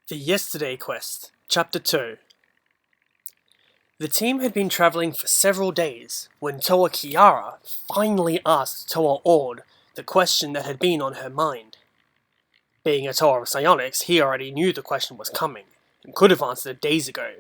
The Yesterday Quest, Chapter 2. The team had been travelling for several days when Toa Kiara finally asked Toa Ord the question that had been on her mind. Being a Toa of Psionics, he already knew the question was coming, and could have answered it days ago,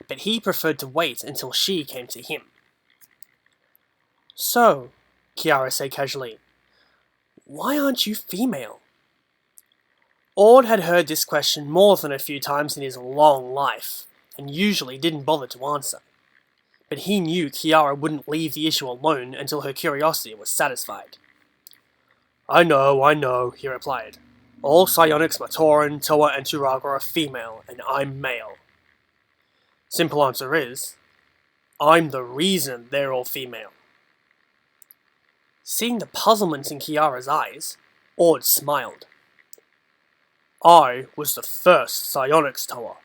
but he preferred to wait until she came to him. "So," Kiara said casually, "why aren't you female?" Ord had heard this question more than a few times in his long life, and usually didn't bother to answer. But he knew Kiara wouldn't leave the issue alone until her curiosity was satisfied. I know, he replied. "All psionics Matoran, Toa, and Turaga are female, and I'm male." Simple answer is, I'm the reason they're all female. Seeing the puzzlement in Kiara's eyes, Ord smiled. "I was the first psionics Toa,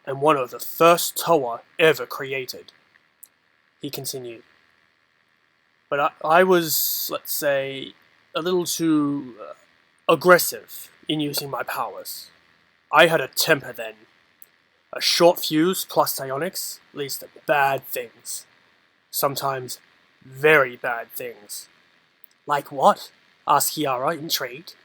and one of the first Toa ever created," he continued. "But I was, let's say, a little too aggressive in using my powers. I had a temper then. A short fuse plus psionics leads to bad things. Sometimes very bad things." "Like what?" asked Kiara, intrigued.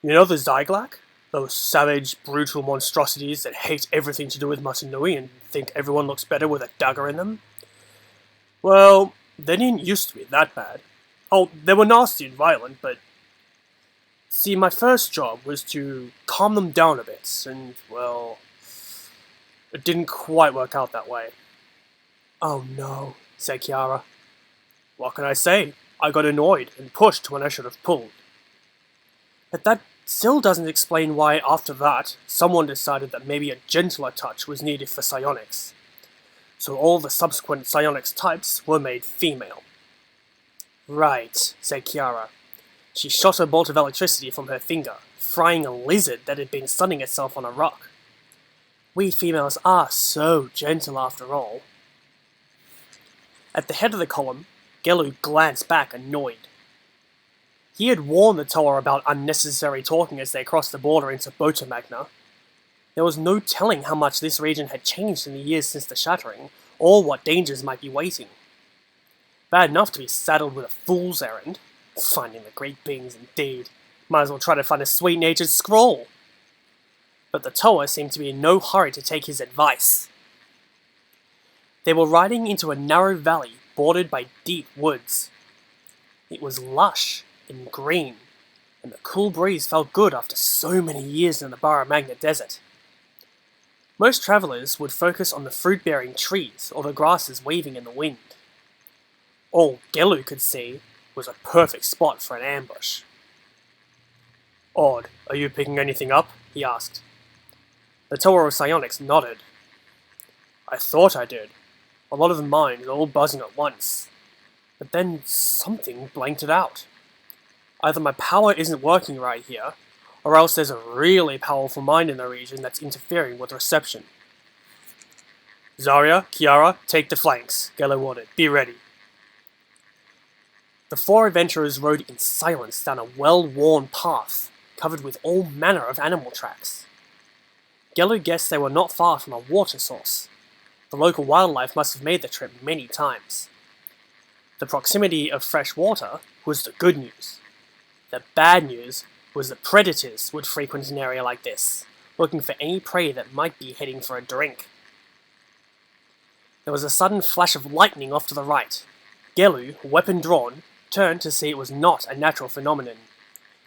"You know the Zyglak? Those savage, brutal monstrosities that hate everything to do with Matanui and think everyone looks better with a dagger in them? Well, they didn't used to be that bad. Oh, they were nasty and violent, but... See, my first job was to calm them down a bit, and, well... it didn't quite work out that way." "Oh no," said Kiara. "What can I say? I got annoyed and pushed when I should have pulled." "But that still doesn't explain why, after that, someone decided that maybe a gentler touch was needed for psionics. So all the subsequent psionics types were made female." "Right," said Kiara. She shot a bolt of electricity from her finger, frying a lizard that had been sunning itself on a rock. "We females are so gentle after all." At the head of the column, Gelu glanced back annoyed. He had warned the Toa about unnecessary talking as they crossed the border into Bota Magna. There was no telling how much this region had changed in the years since the shattering, or what dangers might be waiting. Bad enough to be saddled with a fool's errand. Finding the great beings indeed. Might as well try to find a sweet-natured scroll. But the Toa seemed to be in no hurry to take his advice. They were riding into a narrow valley bordered by deep woods. It was lush and green, and the cool breeze felt good after so many years in the Bara Magna desert. Most travellers would focus on the fruit-bearing trees or the grasses waving in the wind. All Gelu could see was a perfect spot for an ambush. "Ord, are you picking anything up?" he asked. The Toa of Psionics nodded. "I thought I did. A lot of the minds all buzzing at once. But then something blanked it out. Either my power isn't working right here, or else there's a really powerful mind in the region that's interfering with reception." "Zarya, Kiara, take the flanks," Gelu ordered. "Be ready." The four adventurers rode in silence down a well-worn path, covered with all manner of animal tracks. Gelu guessed they were not far from a water source. The local wildlife must have made the trip many times. The proximity of fresh water was the good news. The bad news was that predators would frequent an area like this, looking for any prey that might be heading for a drink. There was a sudden flash of lightning off to the right. Gelu, weapon drawn, turned to see it was not a natural phenomenon.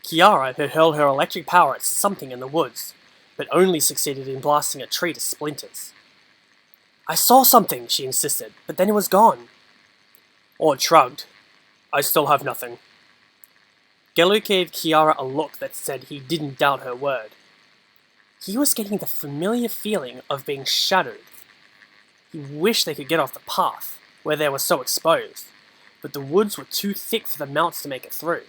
Kiara had hurled her electric power at something in the woods, but only succeeded in blasting a tree to splinters. "I saw something," she insisted, "but then it was gone." Ord shrugged. "I still have nothing." Gelu gave Kiara a look that said he didn't doubt her word. He was getting the familiar feeling of being shadowed. He wished they could get off the path, where they were so exposed, but the woods were too thick for the mounts to make it through.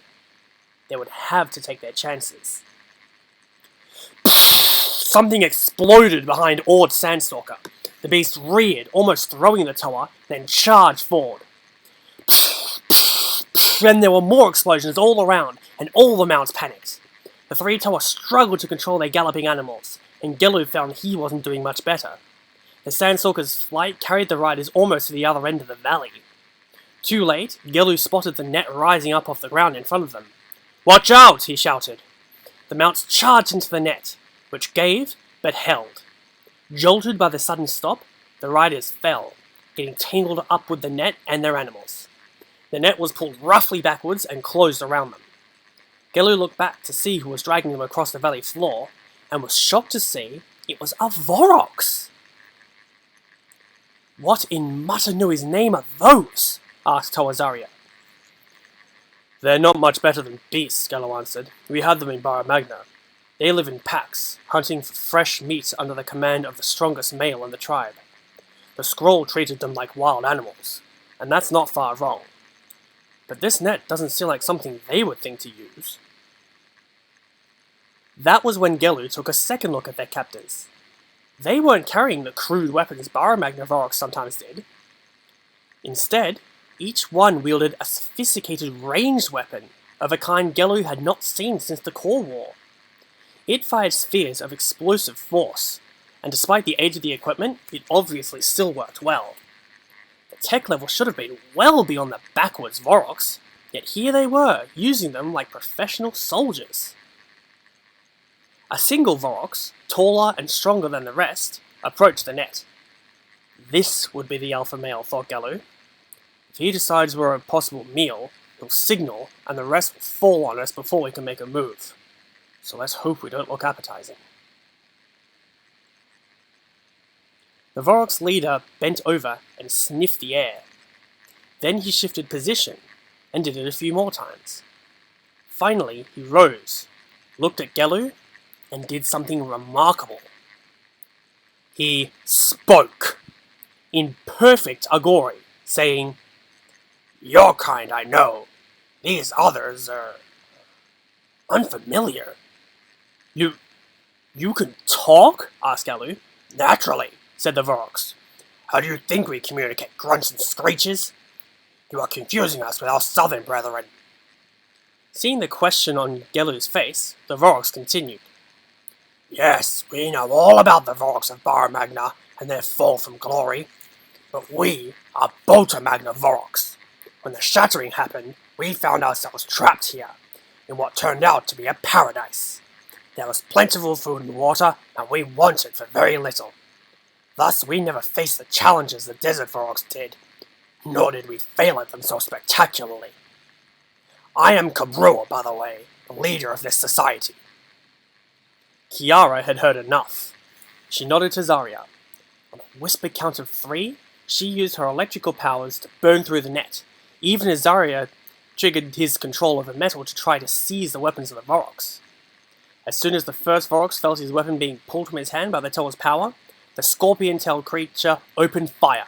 They would have to take their chances. Something exploded behind Ord Sandstalker. The beast reared, almost throwing the Toa, then charged forward. Then there were more explosions all around, and all the mounts panicked. The three Toa struggled to control their galloping animals, and Gelu found he wasn't doing much better. The Sandstalker's flight carried the riders almost to the other end of the valley. Too late, Gelu spotted the net rising up off the ground in front of them. "Watch out!" he shouted. The mounts charged into the net, which gave, but held. Jolted by the sudden stop, the riders fell, getting tangled up with the net and their animals. The net was pulled roughly backwards and closed around them. Gelu looked back to see who was dragging them across the valley floor, and was shocked to see it was a Vorox! "What in Matanui's name are those?" asked Toa Zarya. "They're not much better than beasts," Gelu answered. "We had them in Bara Magna. They live in packs, hunting for fresh meat under the command of the strongest male in the tribe. The scroll treated them like wild animals, and that's not far wrong. But this net doesn't seem like something they would think to use." That was when Gelu took a second look at their captors. They weren't carrying the crude weapons Bara Magna Vorox sometimes did. Instead, each one wielded a sophisticated ranged weapon of a kind Gelu had not seen since the Core War. It fired spheres of explosive force, and despite the age of the equipment, it obviously still worked well. The tech level should have been well beyond the backwards Vorox, yet here they were, using them like professional soldiers. A single Vorox, taller and stronger than the rest, approached the net. This would be the alpha male, thought Gelu. If he decides we're a possible meal, he'll signal, and the rest will fall on us before we can make a move. So let's hope we don't look appetizing. The Vorox leader bent over and sniffed the air. Then he shifted position, and did it a few more times. Finally, he rose, looked at Gelu, and did something remarkable. He spoke, in perfect Agori, saying, "Your kind I know. These others are unfamiliar." You can talk?" asked Gelu. "Naturally," said the Vorox. "How do you think we communicate, grunts and screeches? You are confusing us with our southern brethren." Seeing the question on Gelu's face, the Vorox continued. "Yes, we know all about the Vorox of Bara Magna and their fall from glory. But we are Bota Magna Vorox. When the shattering happened, we found ourselves trapped here, in what turned out to be a paradise. There was plentiful food and water, and we wanted for very little. Thus we never faced the challenges the desert Vorox did, nor did we fail at them so spectacularly. I am Kabrua, by the way, the leader of this society." Kiara had heard enough. She nodded to Zarya. On a whispered count of 3, she used her electrical powers to burn through the net, even as Zarya triggered his control over metal to try to seize the weapons of the Vorox. As soon as the first Vorox felt his weapon being pulled from his hand by the Toa's power, the scorpion-tailed creature opened fire.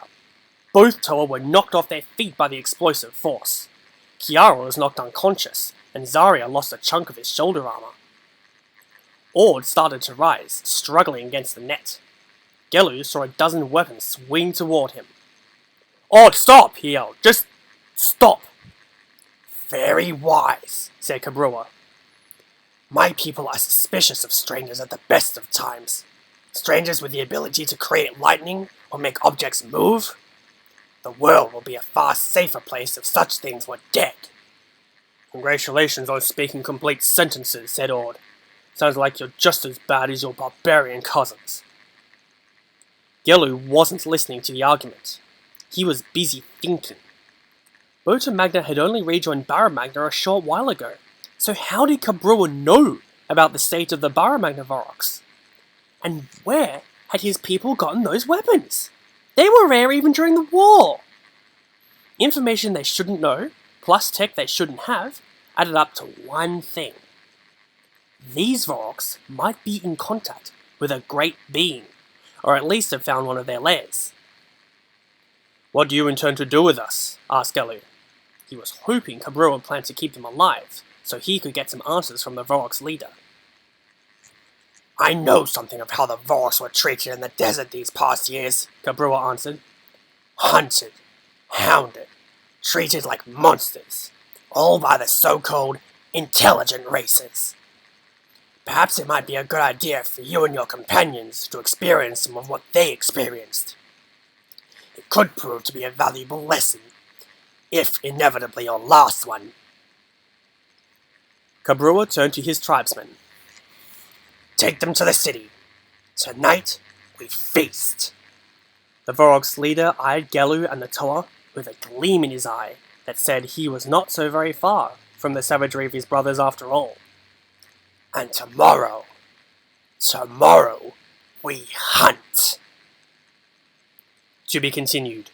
Both Toa were knocked off their feet by the explosive force. Kiara was knocked unconscious, and Zarya lost a chunk of his shoulder armor. Ord started to rise, struggling against the net. Gelu saw a dozen weapons swing toward him. "Ord, stop!" he yelled. "Just stop!" "Very wise," said Kabrua. "My people are suspicious of strangers at the best of times. Strangers with the ability to create lightning or make objects move. The world will be a far safer place if such things were dead." "Congratulations on speaking complete sentences," said Ord. "Sounds like you're just as bad as your barbarian cousins." Gelu wasn't listening to the argument. He was busy thinking. Bota Magna had only rejoined Bara Magna a short while ago, so how did Kabrua know about the state of the Bara Magna Vorox? And where had his people gotten those weapons? They were rare even during the war! Information they shouldn't know, plus tech they shouldn't have, added up to one thing. These Vorox might be in contact with a great being, or at least have found one of their lairs. "What do you intend to do with us?" asked Gelu. He was hoping Kabrua planned to keep them alive, so he could get some answers from the Vorox leader. "I know something of how the Vorox were treated in the desert these past years," Kabrua answered. "Hunted, hounded, treated like monsters, all by the so-called intelligent races. Perhaps it might be a good idea for you and your companions to experience some of what they experienced. It could prove to be a valuable lesson, if inevitably your last one. Cabrua turned to his tribesmen. Take them to the city. Tonight, we feast. The Vorox leader eyed Gelu and the Toa with a gleam in his eye that said he was not so very far from the savagery of his brothers after all. And tomorrow, we hunt. To be continued.